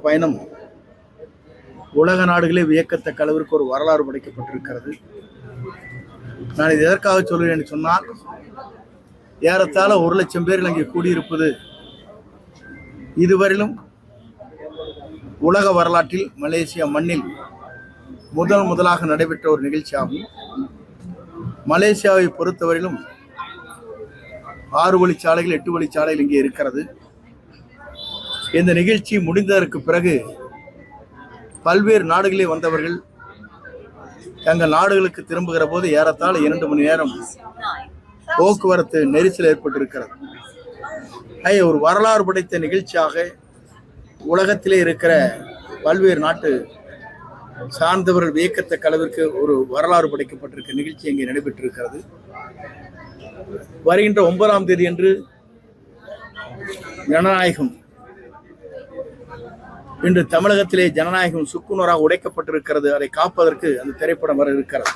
பயணம் உலக நாடுகளே வியக்கத்தக்க அளவிற்கு ஒரு வரலாறு படைக்கப்பட்டிருக்கிறது. நான் இது எதற்காக சொல்கிறேன் என்று சொன்னால், ஏறத்தாழ 1,00,000 பேர் அங்கே கூடியிருப்பது இதுவரையிலும் உலக வரலாற்றில் மலேசியா மண்ணில் முதலாக நடைபெற்ற ஒரு நிகழ்ச்சியாகும். மலேசியாவை பொறுத்தவரையிலும் 6 வழிச்சாலைகள் 8 வழிச்சாலைகள் இங்கே இருக்கிறது. இந்த நிகழ்ச்சி முடிந்ததற்கு பிறகு பல்வேறு நாடுகளில் வந்தவர்கள் தங்கள் நாடுகளுக்கு திரும்புகிற போது ஏறத்தாழ 2 மணி நேரம் போக்குவரத்து நெரிசல் ஏற்பட்டிருக்கிறது. ஒரு வரலாறு படைத்த நிகழ்ச்சியாக உலகத்திலே இருக்கிற பல்வேறு நாட்டு சார்ந்தவர்கள் வியக்கத்தக்க அளவிற்கு ஒரு வரலாறு படைக்கப்பட்டிருக்க நிகழ்ச்சி இங்கே நடைபெற்றிருக்கிறது. வருகின்ற 9ஆம் தேதி அன்று ஜனநாயகம், இன்று தமிழகத்திலே ஜனநாயகம் சுக்குநூறாக உடைக்கப்பட்டிருக்கிறது. அதை காப்பதற்கு அந்த திரைப்படம் வர இருக்கிறது.